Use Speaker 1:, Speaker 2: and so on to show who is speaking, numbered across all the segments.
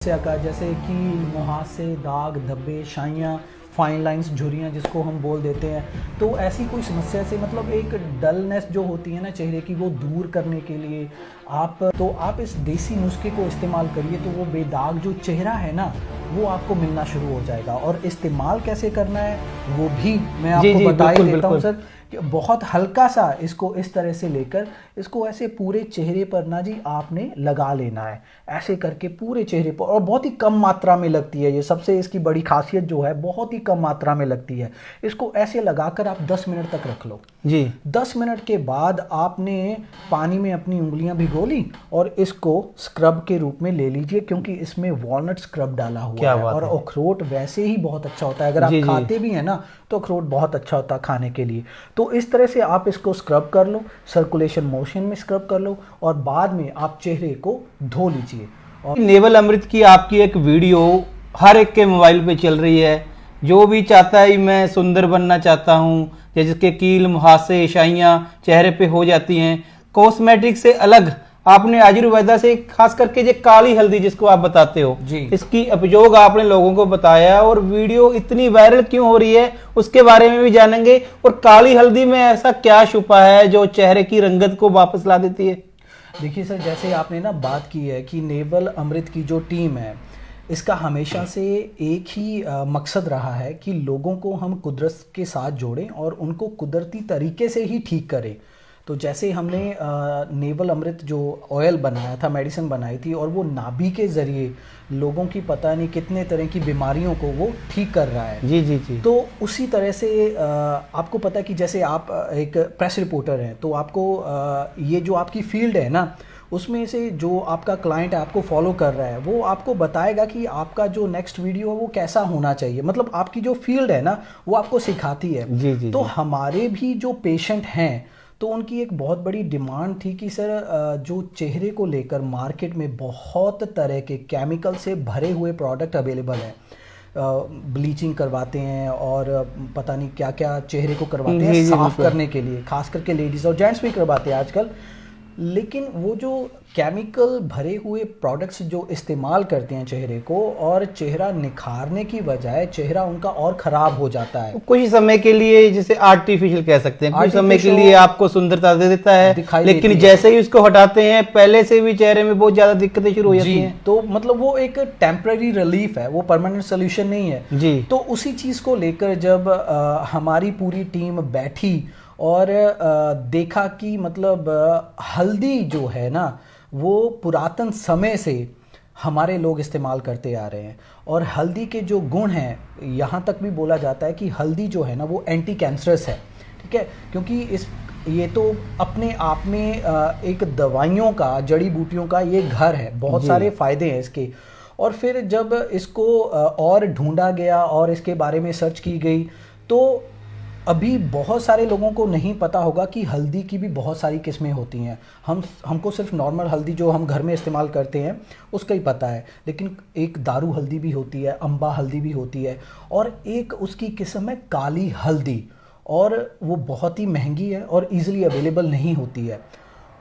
Speaker 1: समस्या का, जैसे कि मुहासे, दाग धब्बे, शाइयाँ, फाइन लाइंस, झुर्रियाँ जिसको हम बोल देते हैं, तो ऐसी कोई समस्या से मतलब एक डलनेस जो होती है ना चेहरे की, वो दूर करने के लिए आप इस देसी नुस्खे को इस्तेमाल करिए, तो वो बेदाग जो चेहरा है ना वो आपको मिलना शुरू हो जाएगा। और इस्तेमाल कैसे करना है वो भी मैं
Speaker 2: जी
Speaker 1: आपको
Speaker 2: जी
Speaker 1: बता ही
Speaker 2: बिल्कुल
Speaker 1: देता हूँ
Speaker 2: बिल्कुल।
Speaker 1: सर, कि बहुत हल्का सा इसको इस तरह से लेकर इसको ऐसे पूरे चेहरे पर ना जी आपने लगा लेना है, ऐसे करके पूरे चेहरे पर, और बहुत ही कम मात्रा में लगती है ये, सबसे इसकी बड़ी खासियत जो है बहुत ही कम मात्रा में लगती है। इसको ऐसे लगाकर आप 10 मिनट तक रख लो।
Speaker 2: जी
Speaker 1: 10 मिनट के बाद आपने पानी में अपनी उंगलियां भिगो ली और इसको स्क्रब के रूप में ले लीजिए, क्योंकि इसमें वॉलनट स्क्रब डाला हुआ
Speaker 2: क्या
Speaker 1: है,
Speaker 2: बात
Speaker 1: और
Speaker 2: है।
Speaker 1: अखरोट वैसे ही बहुत अच्छा होता है, अगर आप
Speaker 2: जी जी
Speaker 1: खाते भी हैं ना तो अखरोट बहुत अच्छा होता है खाने के लिए। तो इस तरह से आप इसको स्क्रब कर लो, सर्कुलेशन मोशन में स्क्रब कर लो, और बाद में आप चेहरे को धो लीजिए। और
Speaker 2: नेवल अमृत की आपकी एक वीडियो हर एक के मोबाइल पे चल रही है। जो भी चाहता है मैं सुंदर बनना चाहता हूँ, या जिसके कील मुहासे शाइयाँ चेहरे पे हो जाती हैं, कॉस्मेटिक से अलग आपने आयुर्वेदा से खास करके जो काली हल्दी जिसको आप बताते हो
Speaker 1: जी।
Speaker 2: इसकी उपयोग आपने लोगों को बताया, और वीडियो इतनी वायरल क्यों हो रही है उसके बारे में भी जानेंगे। और काली हल्दी में ऐसा क्या छुपा है जो चेहरे की रंगत को वापस ला देती है?
Speaker 1: देखिए सर, जैसे आपने ना बात की है कि नेवल अमृत की जो टीम है, इसका हमेशा से एक ही मकसद रहा है कि लोगों को हम कुदरत के साथ जोड़ें और उनको कुदरती तरीके से ही ठीक करें। तो जैसे हमने नेवल अमृत जो ऑयल बनाया था, मेडिसिन बनाई थी, और वो नाभि के ज़रिए लोगों की पता नहीं कितने तरह की बीमारियों को वो ठीक कर रहा है।
Speaker 2: जी जी जी
Speaker 1: तो उसी तरह से आपको पता है कि जैसे आप एक प्रेस रिपोर्टर हैं, तो आपको ये जो आपकी फील्ड है ना, उसमें से जो आपका क्लाइंट है आपको फॉलो कर रहा है, वो आपको बताएगा कि आपका जो नेक्स्ट वीडियो है वो कैसा होना चाहिए, मतलब आपकी जो फील्ड है ना वो आपको सिखाती है।
Speaker 2: जी जी
Speaker 1: तो
Speaker 2: जी
Speaker 1: हमारे भी जो पेशेंट हैं, तो उनकी एक बहुत बड़ी डिमांड थी कि सर जो चेहरे को लेकर मार्केट में बहुत तरह के केमिकल से भरे हुए प्रोडक्ट अवेलेबल हैं, ब्लीचिंग करवाते हैं और पता नहीं क्या क्या चेहरे को करवाते हैं
Speaker 2: जी जी
Speaker 1: साफ
Speaker 2: बिल्कुल।
Speaker 1: करने के लिए, खास करके लेडीज़ और जेंट्स भी करवाते हैं आजकल। लेकिन वो जो केमिकल भरे हुए प्रोडक्ट्स जो इस्तेमाल करते हैं चेहरे को, और चेहरा निखारने की बजाय चेहरा उनका और ख़राब हो जाता है।
Speaker 2: कुछ समय के लिए जिसे आर्टिफिशियल कह सकते हैं, कुछ समय के
Speaker 1: Artificial
Speaker 2: लिए आपको सुंदरता दे देता है,
Speaker 1: दिखाई
Speaker 2: लेकिन
Speaker 1: देती है।
Speaker 2: जैसे ही उसको हटाते हैं पहले से भी चेहरे में बहुत ज्यादा दिक्कतें शुरू हो जाती
Speaker 1: जी,
Speaker 2: हैं।
Speaker 1: तो मतलब वो एक टेम्पररी रिलीफ है, वो परमानेंट सोल्यूशन नहीं है।
Speaker 2: जी
Speaker 1: तो उसी चीज़ को लेकर जब हमारी पूरी टीम बैठी और देखा कि मतलब हल्दी जो है ना वो पुरातन समय से हमारे लोग इस्तेमाल करते आ रहे हैं, और हल्दी के जो गुण हैं, यहाँ तक भी बोला जाता है कि हल्दी जो है ना वो एंटी कैंसरस है, ठीक है, क्योंकि ये तो अपने आप में एक दवाइयों का, जड़ी बूटियों का ये घर है, बहुत
Speaker 2: जी।
Speaker 1: सारे फायदे हैं इसके। और फिर जब इसको और ढूंढा गया और इसके बारे में सर्च की गई, तो अभी बहुत सारे लोगों को नहीं पता होगा कि हल्दी की भी बहुत सारी किस्में होती हैं। हमको सिर्फ नॉर्मल हल्दी जो हम घर में इस्तेमाल करते हैं उसका ही पता है, लेकिन एक दारू हल्दी भी होती है, अम्बा हल्दी भी होती है, और एक उसकी किस्म है काली हल्दी, और वो बहुत ही महंगी है और इजीली अवेलेबल नहीं होती है।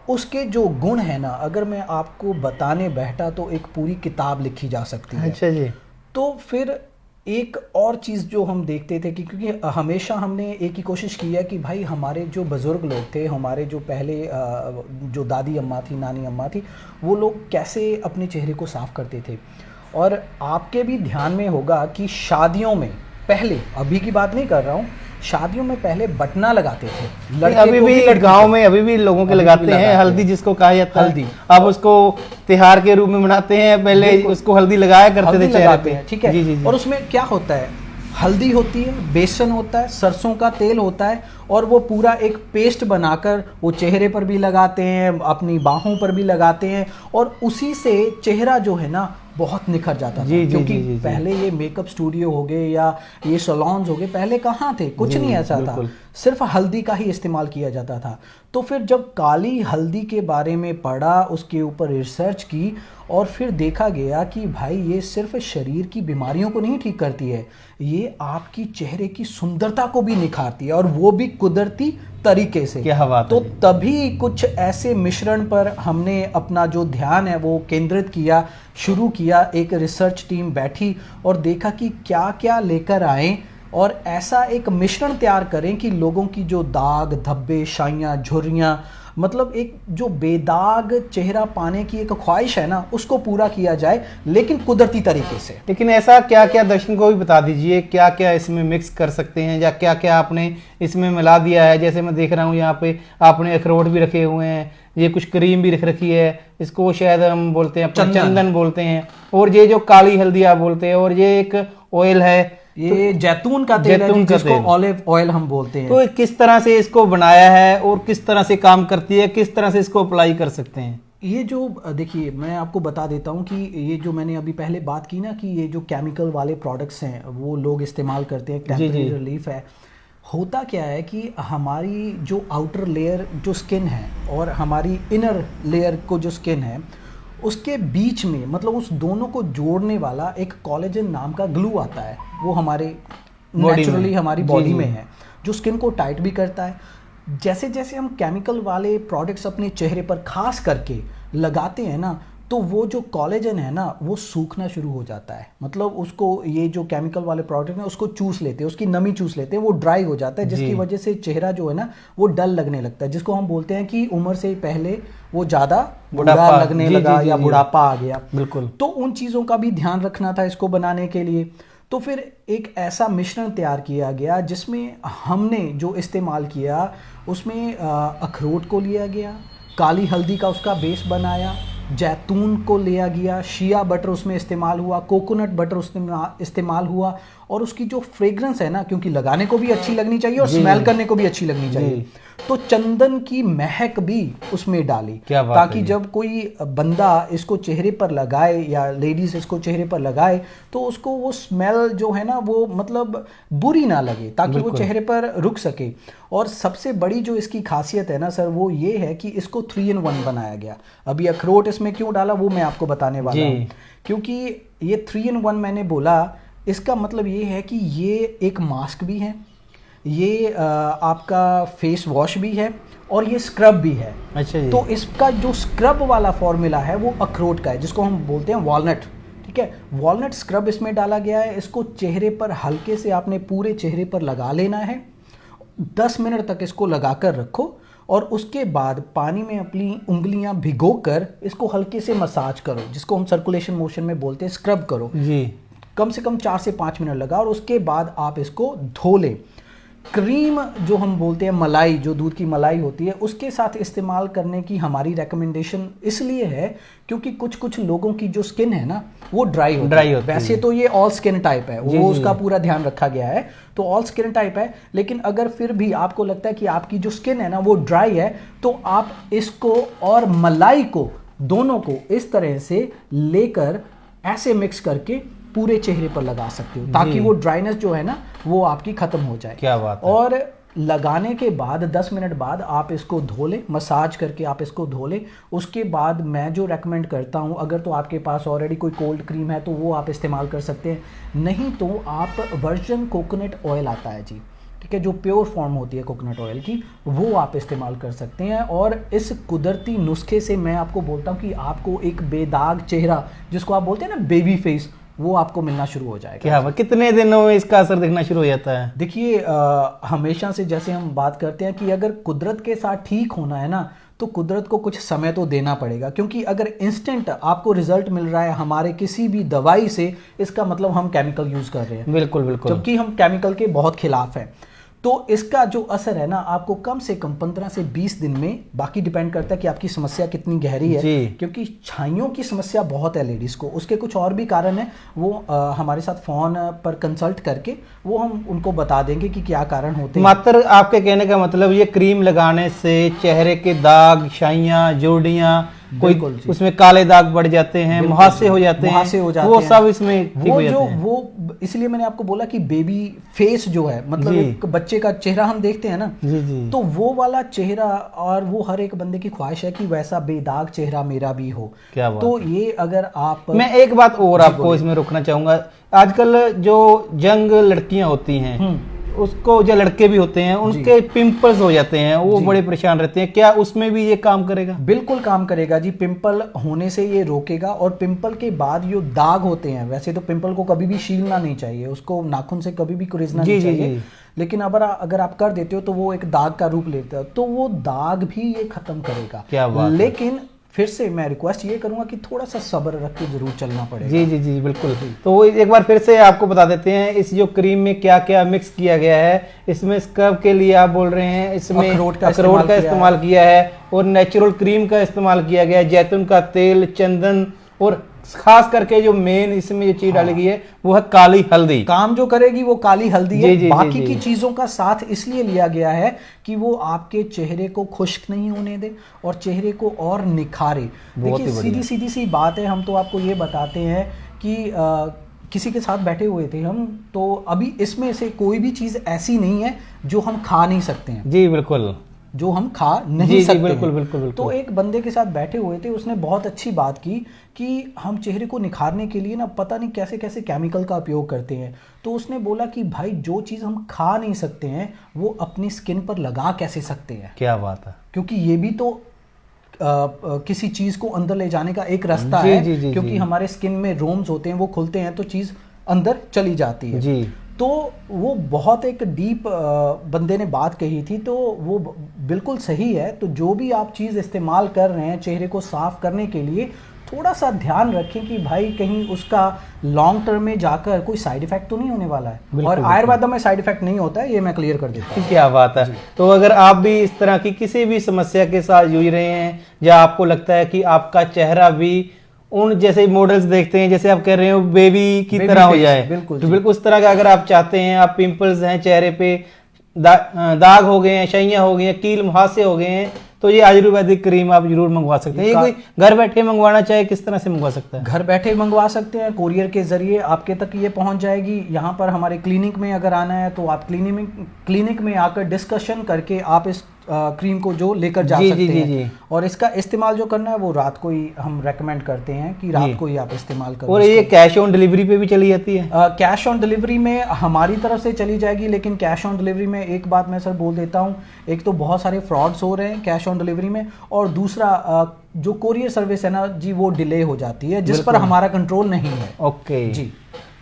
Speaker 1: उसके जो गुण है ना, अगर मैं आपको बताने बैठा तो एक पूरी किताब लिखी जा सकती है।
Speaker 2: अच्छा जी।
Speaker 1: तो फिर एक और चीज़ जो हम देखते थे कि क्योंकि हमेशा हमने एक ही कोशिश की है कि भाई हमारे जो बुज़ुर्ग लोग थे, हमारे जो पहले जो दादी अम्मा थी, नानी अम्मा थी, वो लोग कैसे अपने चेहरे को साफ़ करते थे। और आपके भी ध्यान में होगा कि शादियों में पहले, अभी की बात नहीं कर रहा हूँ, शादियों में पहले बटना लगाते थे लड़के
Speaker 2: अभी
Speaker 1: को
Speaker 2: भी
Speaker 1: लड़की
Speaker 2: गांव
Speaker 1: को।
Speaker 2: में अभी भी लोगों के
Speaker 1: अभी भी
Speaker 2: लगाते
Speaker 1: लगाते
Speaker 2: हैं
Speaker 1: हैं।
Speaker 2: हल्दी जिसको कहा जाता है।
Speaker 1: हल्दी।
Speaker 2: अब उसको त्योहार के रूप में मनाते हैं, पहले
Speaker 1: बिल्कुल।
Speaker 2: उसको हल्दी लगाया करते
Speaker 1: हल्दी
Speaker 2: थे चेहरे
Speaker 1: लगाते
Speaker 2: पे।
Speaker 1: हैं, ठीक है।
Speaker 2: जी जी जी।
Speaker 1: और उसमें क्या होता है, हल्दी होती है, बेसन होता है, सरसों का तेल होता है, और वो पूरा एक पेस्ट बनाकर वो चेहरे पर भी लगाते हैं, अपनी बाहों पर भी लगाते हैं, और उसी से चेहरा जो है ना बहुत निखर जाता था।
Speaker 2: जी, जी,
Speaker 1: क्योंकि
Speaker 2: जी, जी, जी।
Speaker 1: पहले ये मेकअप स्टूडियो हो गए या ये सैलून्स हो गए, पहले कहाँ थे, कुछ
Speaker 2: जी,
Speaker 1: नहीं ऐसा था,
Speaker 2: बिल्कुल।
Speaker 1: सिर्फ हल्दी का ही इस्तेमाल किया जाता था। तो फिर जब काली हल्दी के बारे में पढ़ा, उसके ऊपर रिसर्च की, और फिर देखा गया कि भाई ये सिर्फ शरीर की बीमारियों को नहीं ठीक करती है, ये आपकी चेहरे की सुंदरता को भी निखारती है, और वो भी कुदरती तरीके से।
Speaker 2: क्या बात
Speaker 1: तो
Speaker 2: है जी।
Speaker 1: तभी कुछ ऐसे मिश्रण पर हमने अपना जो ध्यान है वो केंद्रित किया, शुरू किया। एक रिसर्च टीम बैठी और देखा कि क्या क्या लेकर आए और ऐसा एक मिश्रण तैयार करें कि लोगों की जो दाग धब्बे शाइयाँ झुर्रियाँ, मतलब एक जो बेदाग चेहरा पाने की एक ख्वाहिश है ना, उसको पूरा किया जाए, लेकिन कुदरती तरीके से।
Speaker 2: लेकिन ऐसा क्या क्या दर्शकों को भी बता दीजिए, क्या क्या इसमें मिक्स कर सकते हैं या क्या क्या आपने इसमें मिला दिया है। जैसे मैं देख रहा हूँ यहाँ पे आपने अखरोट भी रखे हुए हैं, ये कुछ क्रीम भी रख रखी है, इसको शायद हम बोलते हैं चंदन बोलते हैं, और ये जो काली हल्दी आप बोलते हैं, और ये एक ऑयल है,
Speaker 1: ये जैतून का तेल है जी, जिसको ऑलिव ऑयल हम बोलते हैं।
Speaker 2: तो किस तरह से इसको बनाया है और किस तरह से काम करती है, किस तरह से इसको अप्लाई कर सकते हैं?
Speaker 1: ये जो देखिए मैं आपको बता देता हूँ कि ये जो मैंने अभी पहले बात की ना कि ये जो केमिकल वाले प्रोडक्ट्स हैं वो लोग इस्तेमाल करते हैं, टेम्परेरी रिलीफ है। होता क्या है कि हमारी जो आउटर लेयर जो स्किन है और हमारी इनर लेयर को जो स्किन है उसके बीच में, मतलब उस दोनों को जोड़ने वाला एक कोलेजन नाम का ग्लू आता है, वो हमारे नेचुरली हमारी बॉडी में है, जो स्किन को टाइट भी करता है। जैसे जैसे हम केमिकल वाले प्रोडक्ट्स अपने चेहरे पर खास करके लगाते हैं ना, तो वो जो कोलेजन है ना वो सूखना शुरू हो जाता है। मतलब उसको ये जो केमिकल वाले प्रोडक्ट है उसको चूस लेते हैं, उसकी नमी चूस लेते हैं, वो ड्राई हो जाता है, जिसकी वजह से चेहरा जो है ना वो डल लगने लगता है, जिसको हम बोलते हैं कि उम्र से पहले वो ज़्यादा बुढ़ा लगने लगा या बुढ़ापा आ गया।
Speaker 2: बिल्कुल।
Speaker 1: तो उन चीज़ों का भी ध्यान रखना था इसको बनाने के लिए। तो फिर एक ऐसा मिश्रण तैयार किया गया जिसमें हमने जो इस्तेमाल किया उसमें अखरोट को लिया गया, काली हल्दी का उसका बेस बनाया, जैतून को लिया गया, शिया बटर उसमें इस्तेमाल हुआ, कोकोनट बटर उसमें इस्तेमाल हुआ, और उसकी जो फ्रेग्रेंस है ना, क्योंकि लगाने को भी अच्छी लगनी चाहिए और स्मेल करने को भी अच्छी लगनी चाहिए, तो चंदन की महक भी उसमें डाली, ताकि जब कोई बंदा इसको चेहरे पर लगाए या लेडीज इसको चेहरे पर लगाए तो उसको वो स्मेल जो है ना वो मतलब बुरी ना लगे, ताकि वो चेहरे पर रुक सके। और सबसे बड़ी जो इसकी खासियत है ना सर वो ये है कि इसको 3 in 1 बनाया गया। अभी अखरोट इसमें क्यों डाला वो मैं आपको बताने वाला हूँ, क्योंकि ये 3 in 1 मैंने बोला, इसका मतलब ये है कि ये एक मास्क भी है, ये आपका फेस वॉश भी है और ये स्क्रब भी है।
Speaker 2: अच्छा जी।
Speaker 1: तो इसका जो स्क्रब वाला फॉर्मूला है वो अखरोट का है, जिसको हम बोलते हैं वॉलनट। ठीक है, वॉलनट स्क्रब इसमें डाला गया है। इसको चेहरे पर हल्के से आपने पूरे चेहरे पर लगा लेना है, 10 मिनट तक इसको लगा कर रखो, और उसके बाद पानी में अपनी उंगलियां भिगोकर इसको हल्के से मसाज करो, जिसको हम सर्कुलेशन मोशन में बोलते हैं, स्क्रब करो
Speaker 2: जी।
Speaker 1: कम से कम 4 से 5 मिनट लगा, और उसके बाद आप इसको धो लें। क्रीम जो हम बोलते हैं मलाई, जो दूध की मलाई होती है, उसके साथ इस्तेमाल करने की हमारी रेकमेंडेशन इसलिए है क्योंकि कुछ कुछ लोगों की जो स्किन है ना वो ड्राई होती है। वैसे तो ये ऑल स्किन टाइप है, वो उसका पूरा ध्यान रखा गया है, तो ऑल स्किन टाइप है। लेकिन अगर फिर भी आपको लगता है कि आपकी जो स्किन है ना वो ड्राई है, तो आप इसको और मलाई को दोनों को इस तरह से लेकर ऐसे मिक्स करके पूरे चेहरे पर लगा सकते हो, ताकि वो ड्राइनेस जो है ना वो आपकी खत्म हो जाए।
Speaker 2: क्या बात है।
Speaker 1: और लगाने के बाद 10 मिनट बाद आप इसको धो लें, मसाज करके आप इसको धो लें। उसके बाद मैं जो रेकमेंड करता हूँ, अगर तो आपके पास ऑलरेडी कोई कोल्ड क्रीम है तो वो आप इस्तेमाल कर सकते हैं, नहीं तो आप वर्जिन कोकोनट ऑयल आता है जी, ठीक है, जो प्योर फॉर्म होती है कोकोनट ऑयल की, वो आप इस्तेमाल कर सकते हैं। और इस कुदरती नुस्खे से मैं आपको बोलता हूँ कि आपको एक बेदाग चेहरा, जिसको आप बोलते हैं ना बेबी फेस, वो आपको मिलना शुरू हो जाएगा।
Speaker 2: क्या बात, कितने दिनों में इसका असर दिखना शुरू हो जाता है?
Speaker 1: देखिए हमेशा से जैसे हम बात करते हैं कि अगर कुदरत के साथ ठीक होना है ना, तो कुदरत को कुछ समय तो देना पड़ेगा, क्योंकि अगर इंस्टेंट आपको रिजल्ट मिल रहा है हमारे किसी भी दवाई से, इसका मतलब हम केमिकल यूज कर रहे हैं।
Speaker 2: बिल्कुल बिल्कुल।
Speaker 1: जबकि हम केमिकल के बहुत खिलाफ हैं। तो इसका जो असर है ना आपको कम से कम 15 से 20 दिन में, बाकी डिपेंड करता है कि आपकी समस्या कितनी गहरी है, क्योंकि छाइयों की समस्या बहुत है लेडीज को, उसके कुछ और भी कारण है, वो हमारे साथ फोन पर कंसल्ट करके वो हम उनको बता देंगे कि क्या कारण होते हैं।
Speaker 2: मात्र आपके कहने का मतलब ये क्रीम लगाने से चेहरे के दाग, शाइयां, जोड़ियां, कोई उसमें काले दाग बढ़ जाते हैं, मुहासे हो जाते हैं, वो सब इसमें ठीक हो जाते हैं।
Speaker 1: वो इसलिए मैंने आपको बोला कि बेबी फेस जो है, मतलब एक बच्चे का चेहरा हम देखते हैं ना, तो वो वाला चेहरा, और वो हर एक बंदे की ख्वाहिश है कि वैसा बेदाग चेहरा मेरा भी हो।
Speaker 2: क्या बात।
Speaker 1: तो ये अगर आप,
Speaker 2: मैं एक बात और आपको इसमें रोकना चाहूंगा, आजकल जो यंग लड़कियां होती हैं उसको जो लड़के भी होते हैं उनके पिंपल्स हो जाते हैं, वो बड़े परेशान रहते हैं, क्या उसमें भी ये काम करेगा?
Speaker 1: बिल्कुल काम करेगा जी। पिंपल होने से ये रोकेगा, और पिंपल के बाद जो दाग होते हैं, वैसे तो पिंपल को कभी भी छीलना नहीं चाहिए, उसको नाखून से कभी भी कुरेदना नहीं चाहिए, लेकिन अगर आप कर देते हो तो वो एक दाग का रूप लेता है, तो वो दाग भी ये खत्म करेगा।
Speaker 2: क्या बात।
Speaker 1: लेकिन फिर से मैं रिक्वेस्ट ये करूंगा कि थोड़ा सा सब्र रख के जरूर चलना पड़ेगा।
Speaker 2: जी जी जी बिल्कुल। तो एक बार फिर से आपको बता देते हैं इस जो क्रीम में क्या क्या मिक्स किया गया है। इसमें स्क्रब के लिए आप बोल रहे हैं इसमें अखरोट का इस्तेमाल किया है, और नेचुरल क्रीम का इस्तेमाल किया गया है, जैतून का तेल, चंदन, और खास करके जो मेन इसमें जो चीज डाली गई है वो है काली हल्दी।
Speaker 1: काम जो करेगी वो काली हल्दी है। बाकी की चीजों का साथ इसलिए लिया गया है कि वो आपके चेहरे को खुश्क नहीं होने दे और चेहरे को और निखारे। देखिए सीधी सीधी सी बात है, हम तो आपको ये बताते हैं कि किसी के साथ बैठे हुए थे हम, तो अभी इसमें से कोई भी चीज ऐसी नहीं है जो हम खा नहीं सकते हैं।
Speaker 2: जी बिल्कुल,
Speaker 1: जो हम खा नहीं सकते।
Speaker 2: बिल्कुल, बिल्कुल, बिल्कुल।
Speaker 1: तो एक बंदे के साथ बैठे हुए थे, उसने बहुत अच्छी बात की कि हम चेहरे को निखारने के लिए ना पता नहीं कैसे कैसे केमिकल का उपयोग करते हैं। तो उसने बोला कि भाई जो चीज़ हम खा नहीं सकते हैं वो अपनी स्किन पर लगा कैसे सकते हैं।
Speaker 2: क्या बात है,
Speaker 1: क्योंकि ये भी तो किसी चीज़ को अंदर ले जाने का एक रास्ता है। क्योंकि हमारे स्किन में रोम्स होते हैं, वो खुलते हैं तो चीज़ अंदर चली जाती है जी। तो वो बहुत एक डीप बंदे ने बात कही थी, तो वो बिल्कुल सही है। तो जो भी आप चीज़ इस्तेमाल कर रहे हैं चेहरे को साफ करने के लिए, थोड़ा सा ध्यान रखें कि भाई कहीं उसका लॉन्ग टर्म में जाकर कोई साइड इफेक्ट तो नहीं होने वाला है। और आयुर्वेद में साइड इफेक्ट नहीं होता है, ये मैं क्लियर कर देता हूँ।
Speaker 2: क्या बात है। तो अगर आप भी इस तरह की किसी भी समस्या के साथ जूझ रहे हैं, या आपको लगता है कि आपका चेहरा भी उन जैसे मॉडल्स देखते हैं, जैसे आप कह रहे हो बेबी की तरह हो जाए,
Speaker 1: बिल्कुल
Speaker 2: तो बिल्कुल उस तरह का अगर आप चाहते हैं, आप पिंपल्स हैं चेहरे पे, दाग हो गए हैं, शैया हो गई हैं, कील मुहासे हो गए हैं, तो ये आयुर्वेदिक क्रीम आप जरूर मंगवा सकते हैं। ये कोई घर बैठे मंगवाना चाहे किस तरह से मंगवा सकता है?
Speaker 1: घर बैठे मंगवा सकते हैं, कोरियर के जरिए आपके तक ये पहुंच जाएगी। यहाँ पर हमारे क्लिनिक में अगर आना है तो आप क्लिनिक में आकर डिस्कशन करके आप इस क्रीम को जो लेकर जा सकते हैं। और इसका इस्तेमाल जो करना है वो रात को ही हम रेकमेंड करते हैं कि रात को ही आप इस्तेमाल करें।
Speaker 2: और ये कैश ऑन डिलीवरी पे भी चली जाती है?
Speaker 1: कैश ऑन डिलीवरी में हमारी तरफ से चली जाएगी, लेकिन कैश ऑन डिलीवरी में एक बात मैं सर बोल देता हूँ, एक तो बहुत सारे फ्रॉड्स हो रहे हैं कैश ऑन डिलीवरी में, और दूसरा जो कोरियर सर्विस है ना जी, वो डिले हो जाती है जिस पर हमारा कंट्रोल नहीं है।
Speaker 2: ओके जी।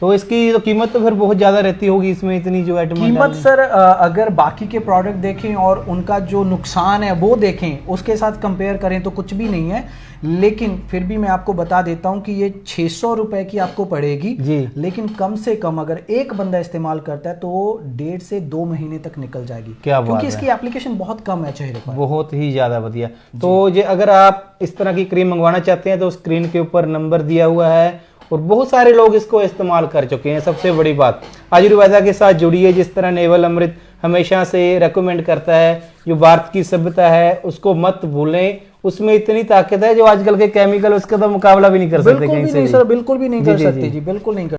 Speaker 2: तो इसकी तो कीमत तो फिर बहुत ज़्यादा रहती होगी इसमें, इतनी जो आइटम
Speaker 1: कीमत सर अगर बाकी के प्रोडक्ट देखें और उनका जो नुकसान है वो देखें, उसके साथ कंपेयर करें तो कुछ भी नहीं है। लेकिन फिर भी मैं आपको बता देता हूं कि ये 600 रुपए की आपको पड़ेगी जी। लेकिन कम से कम अगर एक बंदा इस्तेमाल करता है तो 1.5 से 2 महीने तक निकल जाएगी।
Speaker 2: क्या बात है।
Speaker 1: क्योंकि इसकी एप्लीकेशन बहुत कम है चेहरे पर,
Speaker 2: बहुत ही ज़्यादा बढ़िया। तो ये अगर आप इस तरह की क्रीम मंगवाना चाहते हैं तो स्क्रीन के ऊपर नंबर दिया हुआ है, और बहुत सारे लोग इसको इस्तेमाल कर चुके हैं। सबसे बड़ी बात, आयुर्वेदा के साथ जुड़िए, जिस तरह नेवल अमृत हमेशा से रेकमेंड करता है, जो भारत की सभ्यता है उसको मत भूलें, उसमें इतनी ताकत है जो आजकल के केमिकल उसका तो मुकाबला भी नहीं कर सकते।
Speaker 1: बिल्कुल भी नहीं सर, बिल्कुल भी नहीं कर सकते जी, बिल्कुल नहीं कर